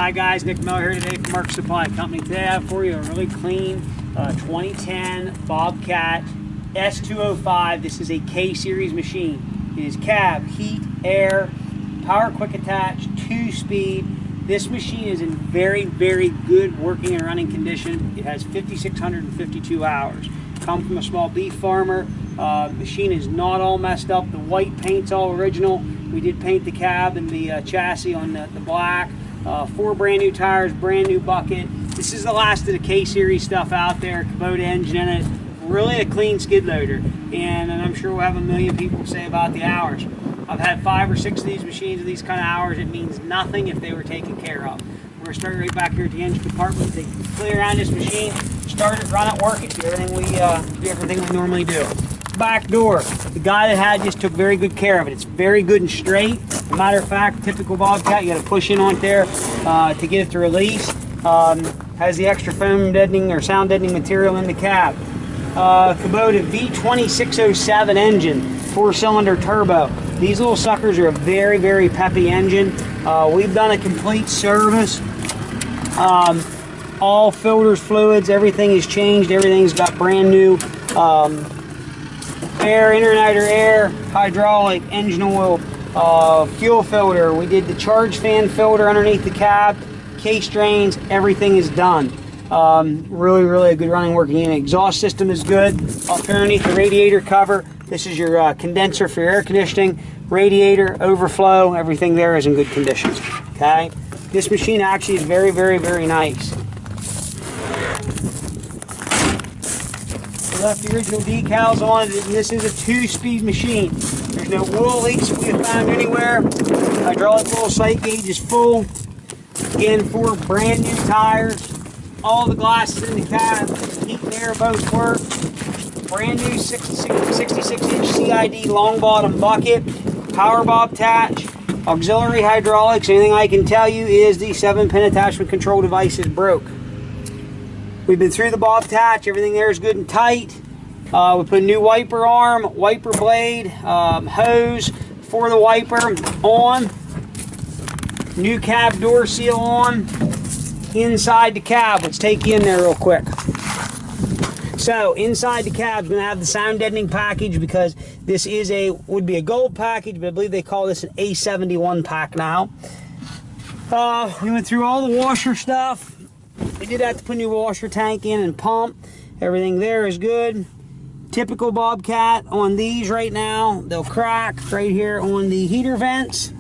Hi guys, Nick Miller here today from Mark Supply Company. Today I have for you a really clean 2010 Bobcat S205. This is a K-series machine. It is cab, heat, air, power quick attach, 2-speed. This machine is in very, very good working and running condition. It has 5,652 hours. Come from a small beef farmer. Machine is not all messed up. The white paint's all original. We did paint the cab and the chassis on the black. 4 brand new tires, brand new bucket. This is the last of the K-series stuff out there. Kubota engine in it. Really a clean skid loader. And I'm sure we'll have a million people say about the hours. I've had 5 or 6 of these machines with these kind of hours. It means nothing if they were taken care of. We're going to start right back here at the engine compartment. Take it clear around this machine, start it, run it, work it, do everything we normally do. Back door. The guy that had this took very good care of it. It's very good and straight. As a matter of fact, typical Bobcat, you got to push in on there to get it to release. Has the extra foam deadening or sound deadening material in the cab. Kubota V2607 engine, 4-cylinder turbo. These little suckers are a very, very peppy engine. We've done a complete service. All filters, fluids, everything is changed. Everything's got brand new air, interniter air, hydraulic, engine oil, fuel filter. We did the charge fan filter underneath the cab, case drains, everything is done. Really, really a good running working unit. Exhaust system is good. Up underneath the radiator cover, this is your condenser for your air conditioning, radiator, overflow, everything there is in good condition. Okay? This machine actually is very, very, very nice. Left the original decals on it, and this is a 2-speed machine. There's no oil leaks that we have found anywhere. Hydraulic oil sight gauge is full. Again, 4 brand new tires. All the glasses in the cab, heat and air both work. Brand new 66-inch CID long bottom bucket. Power bob attach. Auxiliary hydraulics. Anything I can tell you is the 7-pin attachment control device is broke. We've been through the bob attach, everything there is good and tight. We put a new wiper arm, wiper blade, hose for the wiper on. New cab door seal on. Inside the cab, let's take you in there real quick. So inside the cab is going to have the sound deadening package because this is would be a gold package, but I believe they call this an A71 pack now. We went through all the washer stuff. We did have to put a new washer tank in and pump. Everything there is good. Typical Bobcat on these right now. They'll crack right here on the heater vents.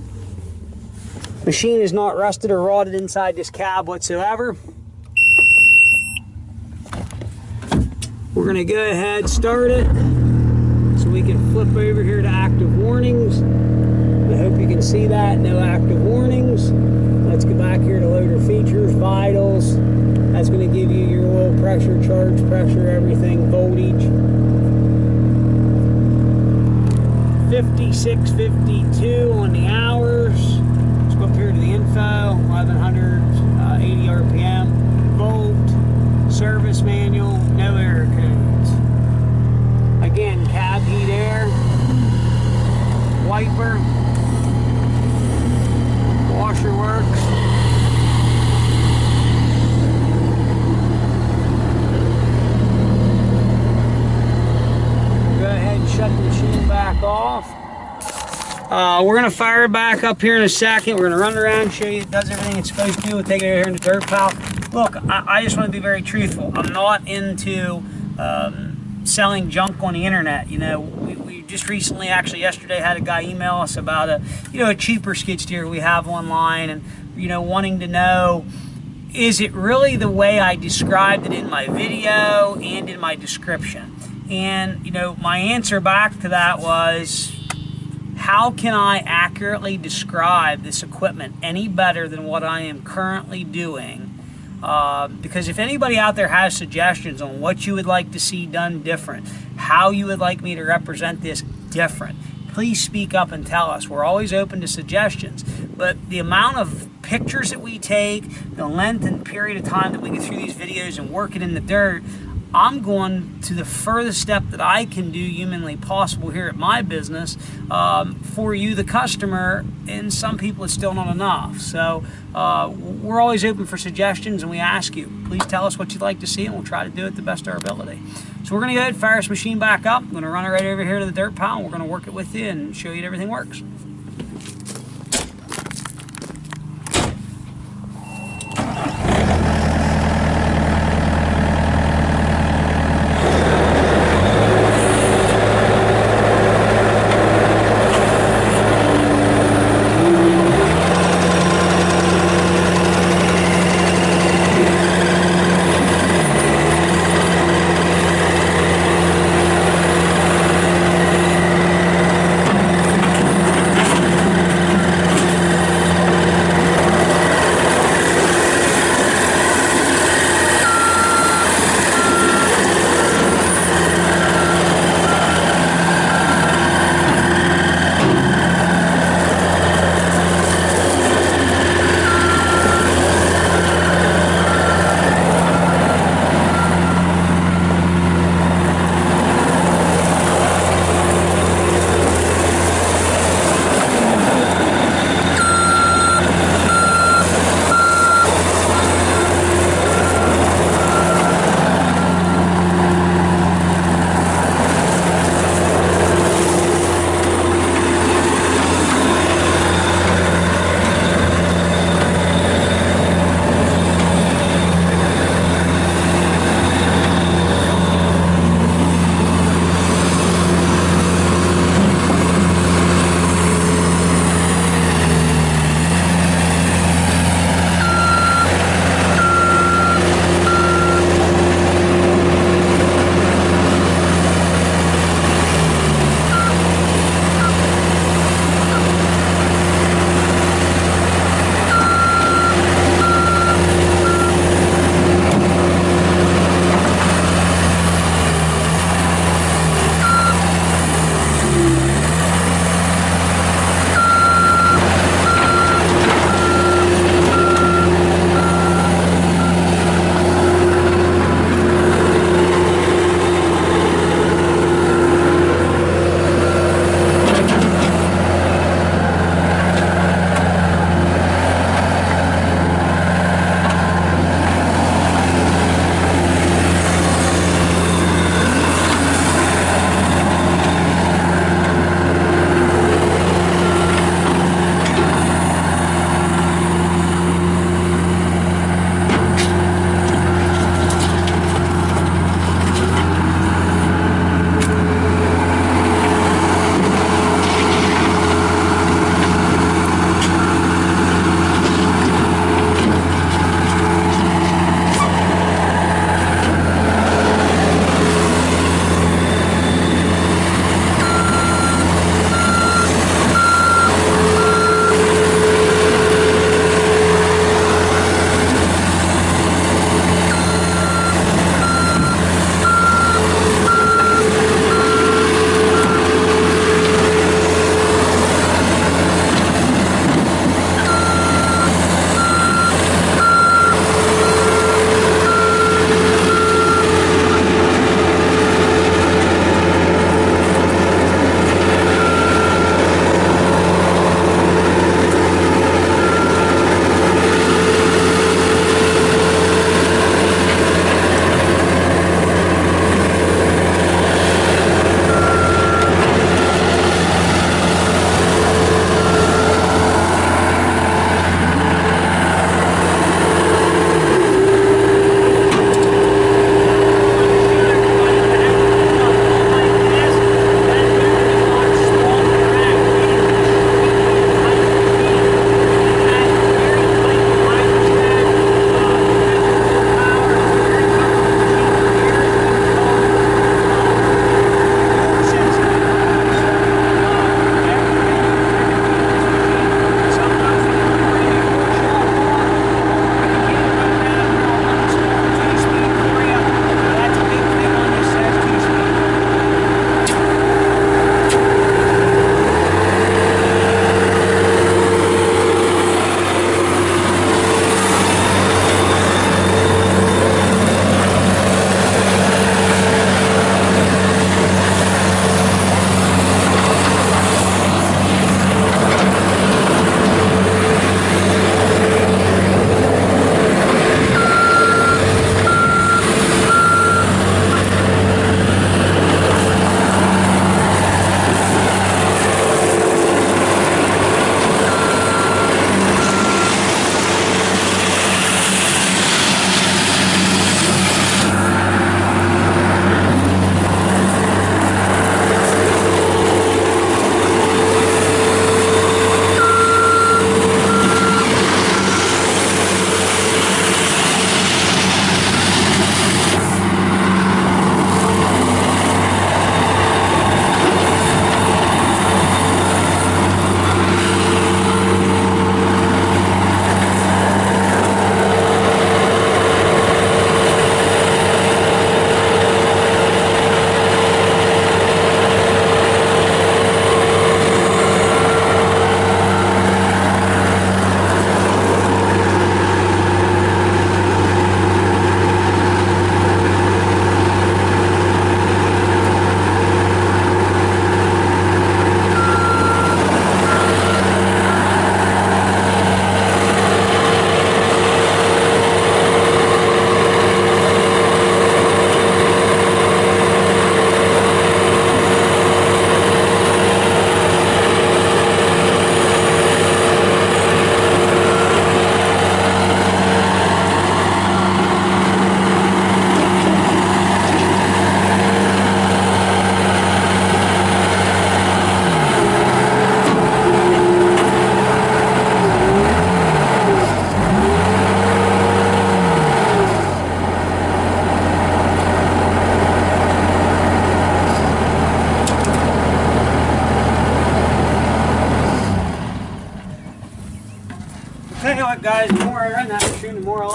Machine is not rusted or rotted inside this cab whatsoever. We're going to go ahead, start it, so we can flip over here to active warnings. I hope you can see that, no active warnings. Let's go back here to loader features, vitals. That's going to give you your oil pressure, charge pressure, everything, voltage. 5652 on the hours. Let's go up here to the info, 1180 RPM. Volt, service manual, no error codes. Again, cab heat air, wiper, washer works. Go ahead and shut the machine back off. We're going to fire it back up here in a second. We're going to run around, show you it does everything it's supposed to do. We'll take it over here in the dirt pile. Look, I just want to be very truthful. I'm not into selling junk on the internet. You know, we just recently, actually yesterday, had a guy email us about a cheaper skid steer we have online, and wanting to know, is it really the way I described it in my video and in my description? And my answer back to that was, how can I accurately describe this equipment any better than what I am currently doing? Because if anybody out there has suggestions on what you would like to see done different, how you would like me to represent this different, please speak up and tell us. We're always open to suggestions. But the amount of pictures that we take, the length and period of time that we get through these videos and work it in the dirt, I'm going to the furthest step that I can do humanly possible here at my business for you, the customer, and some people it's still not enough. So we're always open for suggestions, and we ask you, please tell us what you'd like to see, and we'll try to do it the best of our ability. So we're going to go ahead and fire this machine back up. I'm going to run it right over here to the dirt pile, and we're going to work it with you and show you that everything works.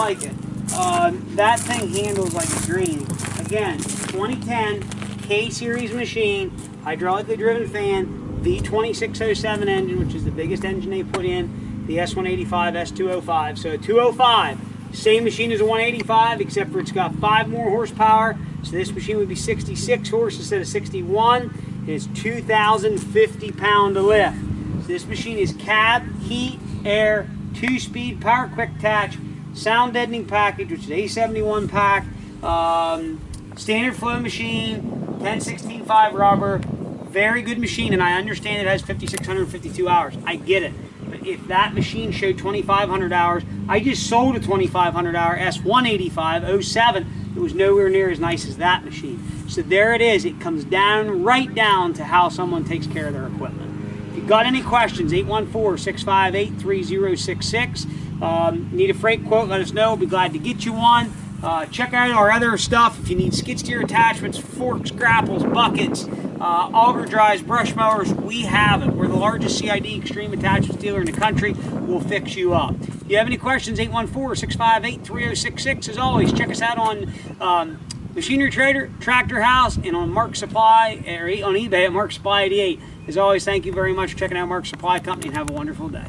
like it. That thing handles like a dream. Again, 2010 K-Series machine, hydraulically driven fan, V2607 engine, which is the biggest engine they put in, the S185, S205. So a 205, same machine as a 185, except for it's got 5 more horsepower. So this machine would be 66 horse instead of 61. And it's 2,050 pound to lift. So this machine is cab, heat, air, 2-speed, power quick attach, sound deadening package, which is A71 pack, standard flow machine, 10/16/5 rubber, very good machine, and I understand it has 5,652 hours. I get it. But if that machine showed 2,500 hours, I just sold a 2,500 hour S185 07 that was nowhere near as nice as that machine. So there it is. It comes down right down to how someone takes care of their equipment. If you've got any questions, 814-658-3066. Need a freight quote, let us know. We'll be glad to get you one. Check out our other stuff. If you need skid steer attachments, forks, grapples, buckets, auger drives, brush mowers, we have it. We're the largest CID extreme attachments dealer in the country. We'll fix you up. If you have any questions, 814-658-3066. As always, check us out on Machinery Trader, Tractor House, and on Mark Supply, or on eBay at Mark Supply 88. As always, thank you very much for checking out Mark Supply Company, and have a wonderful day.